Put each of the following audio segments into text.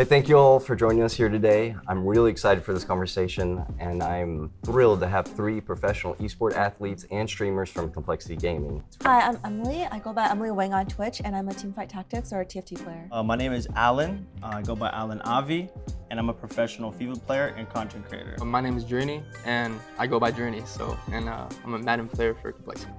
Hey, thank you all for joining us here today. I'm really excited for this conversation, and I'm thrilled to have 3 professional esports athletes and streamers from Complexity Gaming. Hi, I'm Emily. I go by Emilyywang on Twitch, and I'm a Teamfight Tactics or a TFT player. My name is Alan. I go by AlanAvi, and I'm a professional FIFA player and content creator. My name is Drini, and I go by Drini, I'm a Madden player for Complexity.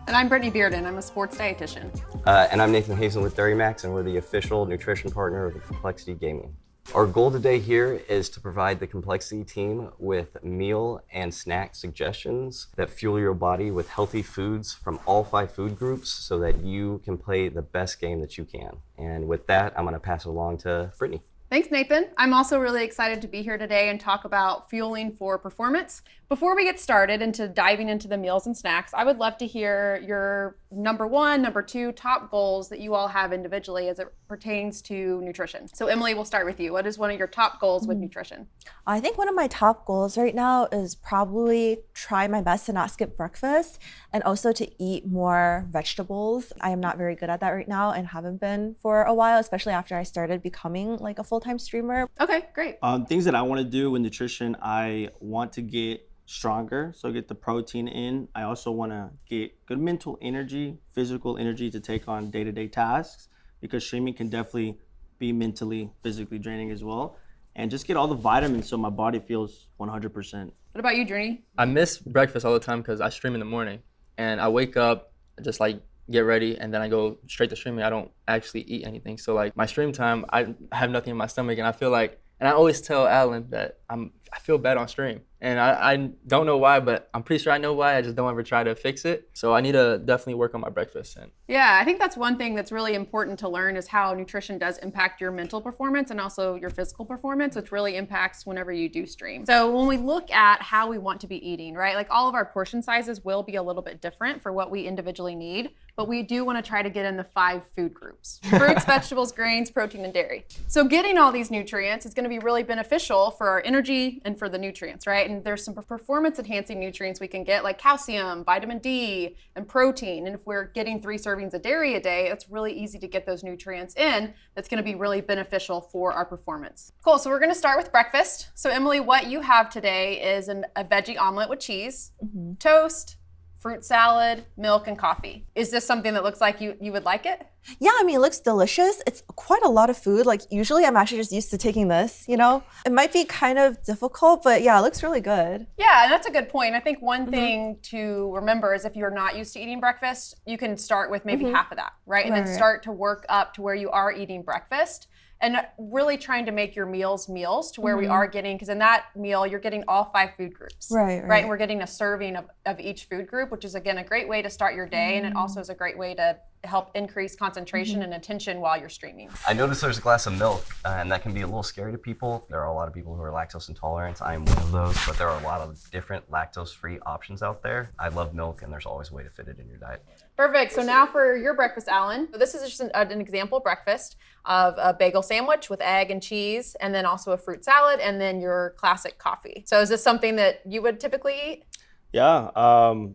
And I'm Brittney Bearden. I'm a sports dietitian. And I'm Nathan Hazen with Max, and we're the official nutrition partner of Complexity Gaming. Our goal today here is to provide the Complexity team with meal and snack suggestions that fuel your body with healthy foods from all 5 food groups so that you can play the best game that you can. And with that, I'm gonna pass it along to Brittney. Thanks, Nathan. I'm also really excited to be here today and talk about fueling for performance. Before we get started into diving into the meals and snacks, I would love to hear your number 1, number 2 top goals that you all have individually as it pertains to nutrition. So Emily, we'll start with you. What is one of your top goals with nutrition? I think one of my top goals right now is probably try my best to not skip breakfast and also to eat more vegetables. I am not very good at that right now and haven't been for a while, especially after I started becoming like a full-time streamer. Okay, great. Things that I want to do with nutrition, I want to get stronger, so get the protein in. I also want to get good mental energy, physical energy to take on day-to-day tasks, because streaming can definitely be mentally, physically draining as well. And just get all the vitamins so my body feels 100%. What about you, Drini? I miss breakfast all the time because I stream in the morning, and I wake up, just like get ready, and then I go straight to streaming. I don't actually eat anything. So like my stream time, I have nothing in my stomach, and I feel like, and I always tell Alan that I feel bad on stream. And I don't know why, but I'm pretty sure I know why. I just don't ever try to fix it. So I need to definitely work on my breakfast. Yeah, I think that's one thing that's really important to learn is how nutrition does impact your mental performance and also your physical performance, which really impacts whenever you do stream. So when we look at how we want to be eating, right? Like all of our portion sizes will be a little bit different for what we individually need, but we do want to try to get in the 5 food groups: fruits, vegetables, grains, protein, and dairy. So getting all these nutrients is going to be really beneficial for our energy and for the nutrients, right? And there's some performance enhancing nutrients we can get like calcium, vitamin D, and protein. And if we're getting 3 servings of dairy a day, it's really easy to get those nutrients in. That's going to be really beneficial for our performance. Cool, so we're going to start with breakfast. So Emily, what you have today is a veggie omelet with cheese, toast, fruit salad, milk, and coffee. Is this something that looks like you would like it? Yeah, I mean, it looks delicious. It's quite a lot of food. Like usually I'm actually just used to taking this, you know? It might be kind of difficult, but yeah, it looks really good. Yeah, and that's a good point. I think one thing to remember is if you're not used to eating breakfast, you can start with maybe half of that, right? And then start to work up to where you are eating breakfast. And really trying to make your meals to where we are getting, because in that meal, you're getting all 5 food groups. Right? And we're getting a serving of each food group, which is, again, a great way to start your day. And it also is a great way to help increase concentration and attention while you're streaming. I noticed there's a glass of milk, and that can be a little scary to people. There are a lot of people who are lactose intolerant. I am one of those, but there are a lot of different lactose-free options out there. I love milk, and there's always a way to fit it in your diet. Perfect. So now for your breakfast, Alan. So this is just an example breakfast of a bagel sandwich with egg and cheese, and then also a fruit salad, and then your classic coffee. So is this something that you would typically eat? Yeah,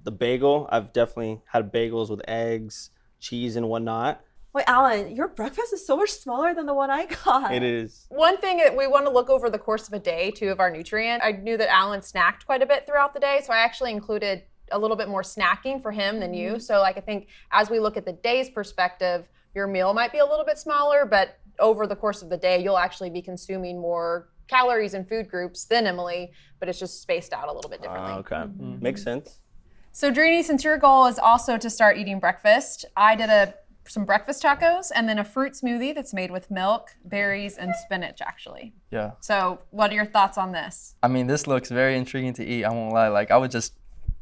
the bagel, I've definitely had bagels with eggs, cheese, and whatnot. Wait, Alan, your breakfast is so much smaller than the one I got. It is. One thing that we want to look over the course of a day, too, of our nutrient. I knew that Alan snacked quite a bit throughout the day, so I actually included a little bit more snacking for him than you. So like I think as we look at the day's perspective, your meal might be a little bit smaller, but over the course of the day, you'll actually be consuming more calories and food groups than Emily, but it's just spaced out a little bit differently. Okay, makes sense. So Drini, since your goal is also to start eating breakfast, I did some breakfast tacos and then a fruit smoothie that's made with milk, berries, and spinach, actually. Yeah. So what are your thoughts on this? I mean, this looks very intriguing to eat. I won't lie. Like I would just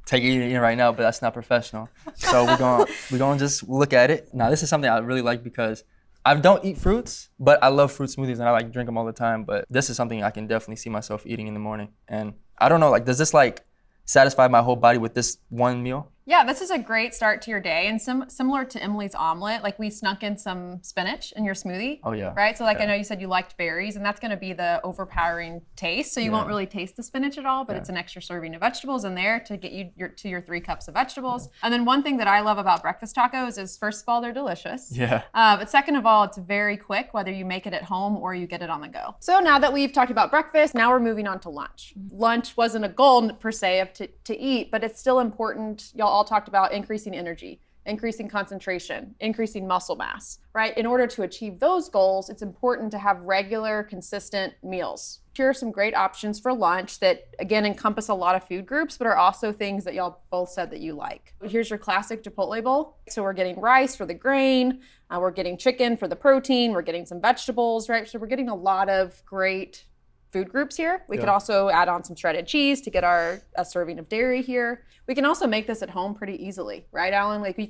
take it in right now, but that's not professional. So we're gonna just look at it. Now, this is something I really like because I don't eat fruits, but I love fruit smoothies and I like drink them all the time. But this is something I can definitely see myself eating in the morning. And I don't know, like, does this like satisfy my whole body with this one meal? Yeah, this is a great start to your day, and similar to Emily's omelet, like we snuck in some spinach in your smoothie. Oh, yeah. Right? So like Yeah. I know you said you liked berries, and that's gonna be the overpowering taste. So you won't really taste the spinach at all, but it's an extra serving of vegetables in there to get you your 3 cups of vegetables. And then one thing that I love about breakfast tacos is, first of all, they're delicious. Yeah. But second of all, it's very quick, whether you make it at home or you get it on the go. So now that we've talked about breakfast, now we're moving on to lunch. Lunch wasn't a goal per se of to eat, but it's still important. Y'all all talked about increasing energy, increasing concentration, increasing muscle mass, right? In order to achieve those goals, it's important to have regular, consistent meals. Here are some great options for lunch that, again, encompass a lot of food groups, but are also things that y'all both said that you like. Here's your classic Chipotle bowl. So we're getting rice for the grain, we're getting chicken for the protein, we're getting some vegetables, right? So we're getting a lot of great food groups here. We could also add on some shredded cheese to get a serving of dairy here. We can also make this at home pretty easily, right, Alan? Like you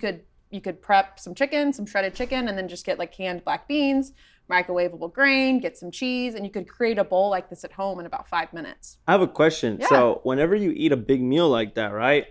could prep some chicken, some shredded chicken, and then just get like canned black beans, microwavable grain, get some cheese, and you could create a bowl like this at home in about 5 minutes. I have a question. Yeah. So whenever you eat a big meal like that, right?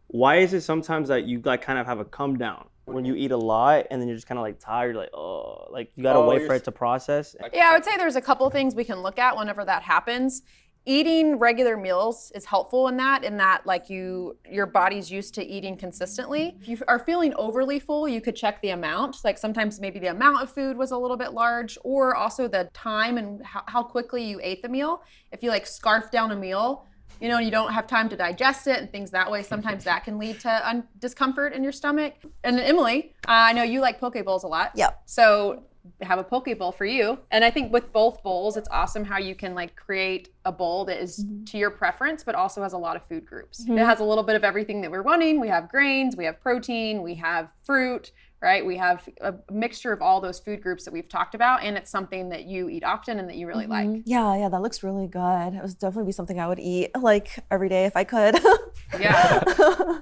Why is it sometimes that you like kind of have a come down when you eat a lot and then you're just kind of like tired, like, oh, like you gotta wait for it to process? Yeah, I would say there's a couple things we can look at whenever that happens. Eating regular meals is helpful in that like your body's used to eating consistently. If you are feeling overly full, you could check the amount. Like sometimes maybe the amount of food was a little bit large, or also the time and how quickly you ate the meal. If you like scarf down a meal, and you don't have time to digest it and things that way, sometimes that can lead to discomfort in your stomach. And Emily, I know you like poke bowls a lot. Yep. So have a poke bowl for you. And I think with both bowls, it's awesome how you can like create a bowl that is to your preference, but also has a lot of food groups. It has a little bit of everything that we're wanting. We have grains, we have protein, we have fruit, right? We have a mixture of all those food groups that we've talked about, and it's something that you eat often and that you really like. Yeah, that looks really good. It would definitely be something I would eat like every day if I could. Yeah.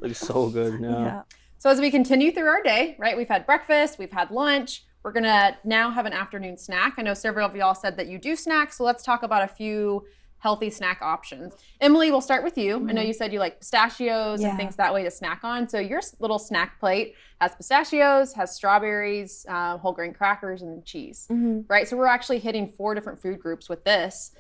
Looks so good. Yeah. So as we continue through our day, right, we've had breakfast, we've had lunch, we're gonna now have an afternoon snack. I know several of y'all said that you do snack, so let's talk about a few healthy snack options. Emily, we'll start with you. I know you said you like pistachios and things that way to snack on. So your little snack plate has pistachios, has strawberries, whole grain crackers, and cheese, right? So we're actually hitting 4 different food groups with this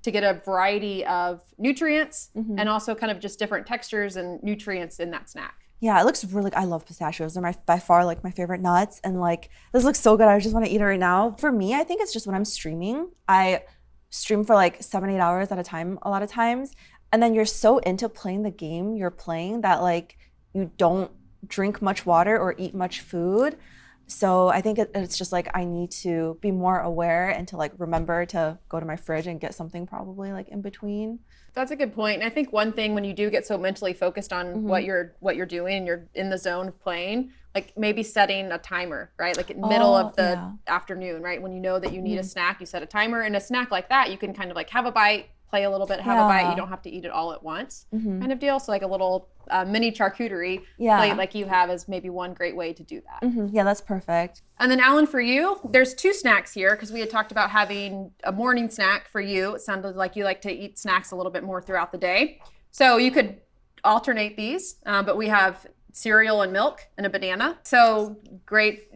to get a variety of nutrients and also kind of just different textures and nutrients in that snack. Yeah, it looks really, I love pistachios. They're by far like my favorite nuts. And like, this looks so good. I just want to eat it right now. For me, I think it's just when I'm streaming, I stream for like 7-8 hours at a time, a lot of times. And then you're so into playing the game you're playing that like you don't drink much water or eat much food. So I think it's just like I need to be more aware and to like remember to go to my fridge and get something probably like in between. That's a good point. And I think one thing when you do get so mentally focused on what you're doing and you're in the zone of playing, like maybe setting a timer, right? Like in the middle of the afternoon, right? When you know that you need a snack, you set a timer. And a snack like that, you can kind of like have a bite, play a little bit, have a bite. You don't have to eat it all at once kind of deal. So like a little mini charcuterie plate like you have is maybe one great way to do that. Yeah, that's perfect. And then Alan, for you, there's 2 snacks here because we had talked about having a morning snack for you. It sounded like you like to eat snacks a little bit more throughout the day. So you could alternate these, but we have cereal and milk and a banana. So great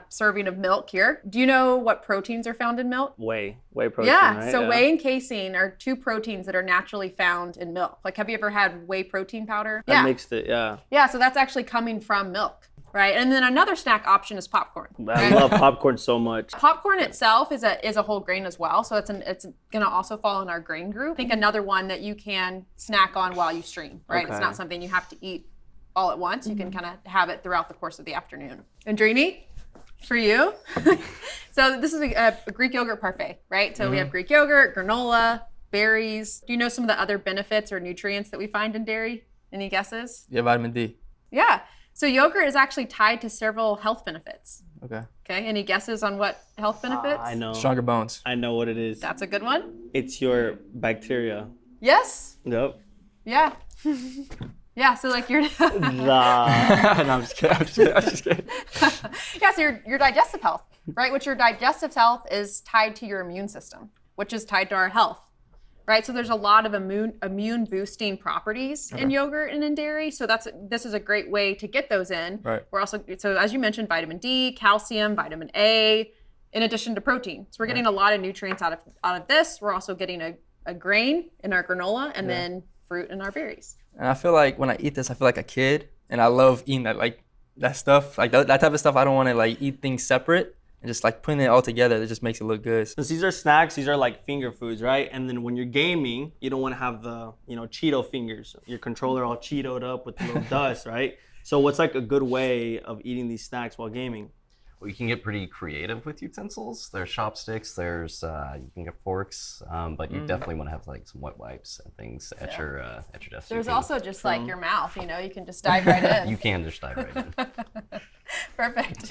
serving of milk here. Do you know what proteins are found in milk? Whey protein, Yeah, right? so whey and casein are 2 proteins that are naturally found in milk. Like, have you ever had whey protein powder? I mixed it, Yeah, so that's actually coming from milk, right? And then another snack option is popcorn. I love popcorn so much. Popcorn itself is a whole grain as well, so it's going to also fall in our grain group. I think another one that you can snack on while you stream, right? Okay. It's not something you have to eat all at once. You can kind of have it throughout the course of the afternoon. And Drini, for you, so this is a Greek yogurt parfait, right? So we have Greek yogurt, granola, berries. Do you know some of the other benefits or nutrients that we find in dairy? Any guesses? Yeah, vitamin D. Yeah. So yogurt is actually tied to several health benefits. Okay. Okay. Any guesses on what health benefits? I know. Stronger bones. I know what it is. That's a good one. It's your bacteria. Yes. Yep. Yeah. Yeah, so like your Nah. No, I'm just kidding. yeah, so your digestive health, right? Which your digestive health is tied to your immune system, which is tied to our health, right? So there's a lot of immune boosting properties in yogurt and in dairy. So this is a great way to get those in. Right. We're also, so as you mentioned, vitamin D, calcium, vitamin A, in addition to protein. So we're getting a lot of nutrients out of this. We're also getting a grain in our granola and then fruit in our berries. And I feel like when I eat this, I feel like a kid, and I love eating that stuff, like that type of stuff. I don't want to like eat things separate, and just like putting it all together, it just makes it look good. Since these are snacks, these are like finger foods, right? And then when you're gaming, you don't want to have the, Cheeto fingers, your controller all Cheetoed up with a little dust, right? So what's like a good way of eating these snacks while gaming? Well, you can get pretty creative with utensils. There's chopsticks, there's you can get forks, but you definitely want to have like some wet wipes and things at your desk. There's also just like your mouth, you can just dive right in. You can just dive right in. Perfect.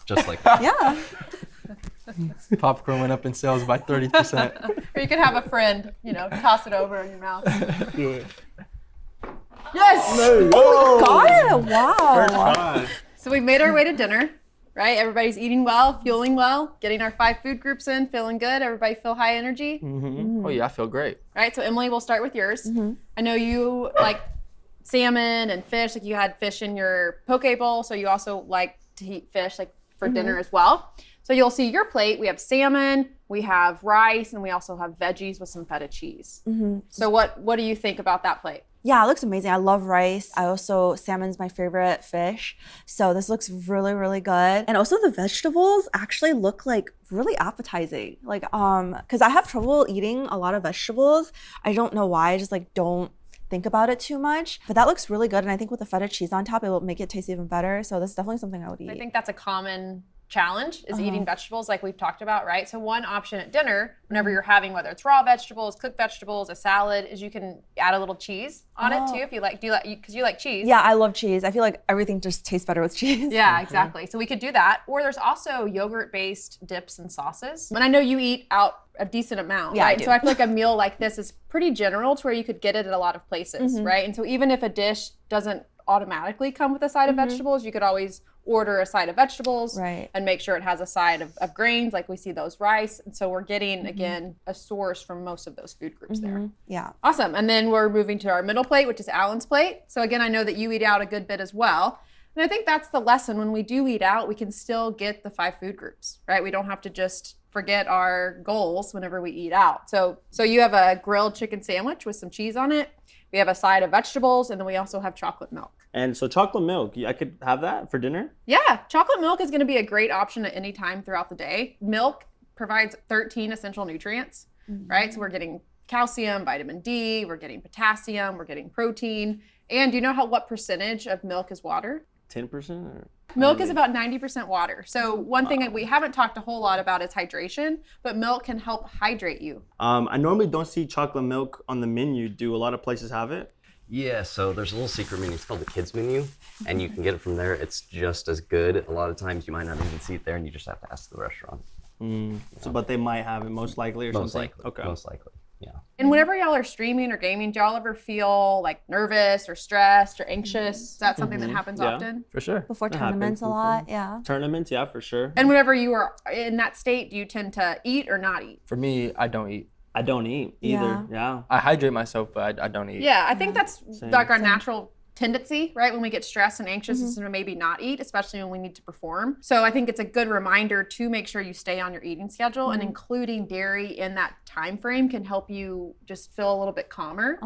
Just like that. Yeah. Popcorn went up in sales by 30%. Or you could have a friend, toss it over in your mouth. Yes! Got it. Wow. So we've made our way to dinner, right? Everybody's eating well, fueling well, getting our 5 food groups in, feeling good. Everybody feel high energy. Oh yeah, I feel great. Right, so Emily, we'll start with yours. I know you like salmon and fish, like you had fish in your poke bowl, so you also like to eat fish like for dinner as well. So you'll see your plate, we have salmon, we have rice, and we also have veggies with some feta cheese. So what do you think about that plate? Yeah, it looks amazing. I love rice. Salmon's my favorite fish. So this looks really, really good. And also the vegetables actually look like really appetizing. Like, cause I have trouble eating a lot of vegetables. I don't know why, I just like don't think about it too much. But that looks really good. And I think with the feta cheese on top, it will make it taste even better. So this is definitely something I would eat. I think that's a common challenge is eating vegetables like we've talked about, right? So one option at dinner, whenever you're having, whether it's raw vegetables, cooked vegetables, a salad, is you can add a little cheese on it too if you like, because you like cheese. Yeah, I love cheese. I feel like everything just tastes better with cheese. Yeah, exactly. So we could do that. Or there's also yogurt-based dips and sauces. And I know you eat out a decent amount, Yeah, right? I do. So I feel like a meal like this is pretty general to where you could get it at a lot of places, right? And so even if a dish doesn't automatically come with a side of vegetables, you could always order a side of vegetables and make sure it has a side of grains, like we see those rice. And so we're getting, again, a source from most of those food groups there. Yeah. Awesome. And then we're moving to our middle plate, which is Alan's plate. So again, I know that you eat out a good bit as well. And I think that's the lesson. When we do eat out, we can still get the 5 food groups, right? We don't have to just forget our goals whenever we eat out. So you have a grilled chicken sandwich with some cheese on it. We have a side of vegetables, and then we also have chocolate milk. And so chocolate milk, I could have that for dinner? Yeah, chocolate milk is going to be a great option at any time throughout the day. Milk provides 13 essential nutrients, right? So we're getting calcium, vitamin D, we're getting potassium, we're getting protein. And do you know what percentage of milk is water? 10%? Or? Milk is about 90% water. So one thing that we haven't talked a whole lot about is hydration, but milk can help hydrate you. I normally don't see chocolate milk on the menu. Do a lot of places have it? Yeah, so there's a little secret menu. It's called the kids menu, and you can get it from there. It's just as good. A lot of times you might not even see it there, and you just have to ask the restaurant. So, but they might have it most likely or Most something? likely. Okay. Most likely. Yeah. And whenever y'all are streaming or gaming, do y'all ever feel like nervous or stressed or anxious? Is that something that happens often? For sure. Before That tournaments a happens lot, yeah. Tournaments, yeah, for sure. And whenever you are in that state, do you tend to eat or not eat? For me, I don't eat. I don't eat either. Yeah. I hydrate myself, but I don't eat. Yeah, I think that's like our natural tendency, right? When we get stressed and anxious is to maybe not eat, especially when we need to perform. So I think it's a good reminder to make sure you stay on your eating schedule, and including dairy in that time frame can help you just feel a little bit calmer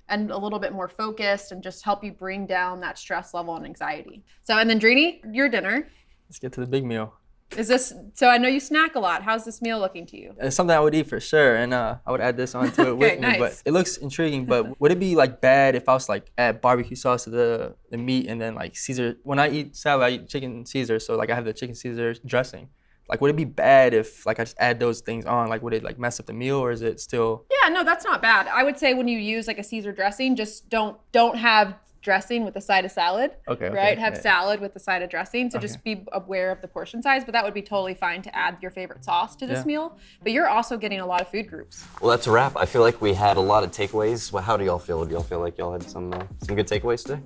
and a little bit more focused, and just help you bring down that stress level and anxiety. So, and then Drini, your dinner. Let's get to the big meal. Is this, so I know you snack a lot. How's this meal looking to you? It's something I would eat for sure, and I would add this onto it with me. nice. But it looks intriguing. But would it be like bad if I was like add barbecue sauce to the meat and then like Caesar? When I eat salad, I eat chicken Caesar, so like I have the chicken Caesar dressing. Like, would it be bad if like I just add those things on? Like, would it like mess up the meal, or is it still? Yeah, no, that's not bad. I would say when you use like a Caesar dressing, just don't have dressing with a side of salad, right? Have salad with the side of dressing. So just be aware of the portion size, but that would be totally fine to add your favorite sauce to this meal. But you're also getting a lot of food groups. Well, that's a wrap. I feel like we had a lot of takeaways. Well, how do y'all feel? Do y'all feel like y'all had some good takeaways today?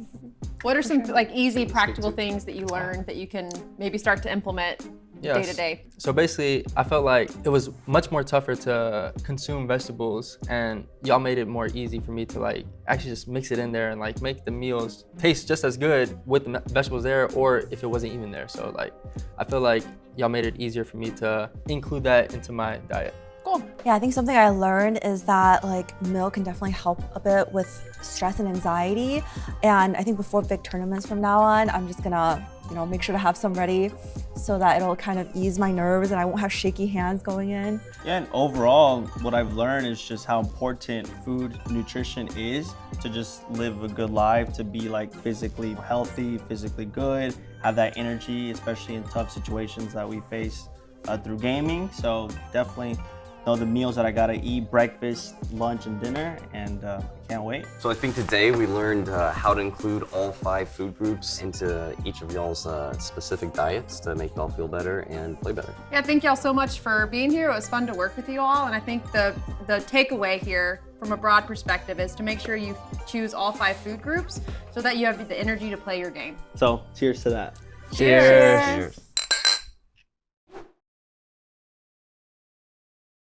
What are some like easy, practical things that you learned that you can maybe start to implement day to day? So basically, I felt like it was much more tougher to consume vegetables, and y'all made it more easy for me to like actually just mix it in there and like make the meals taste just as good with the vegetables there, or if it wasn't even there. So like, I feel like y'all made it easier for me to include that into my diet. Cool. Yeah, I think something I learned is that like meal can definitely help a bit with stress and anxiety. And I think before big tournaments from now on, I'm just gonna, make sure to have some ready so that it'll kind of ease my nerves and I won't have shaky hands going in. Yeah, and overall, what I've learned is just how important food nutrition is to just live a good life, to be like physically healthy, physically good, have that energy, especially in tough situations that we face through gaming. So definitely know the meals that I gotta eat, breakfast, lunch, and dinner, and I can't wait. So I think today we learned how to include all 5 food groups into each of y'all's specific diets to make y'all feel better and play better. Yeah, thank y'all so much for being here. It was fun to work with you all, and I think the takeaway here from a broad perspective is to make sure you choose all 5 food groups so that you have the energy to play your game. So cheers to that. Cheers. Cheers.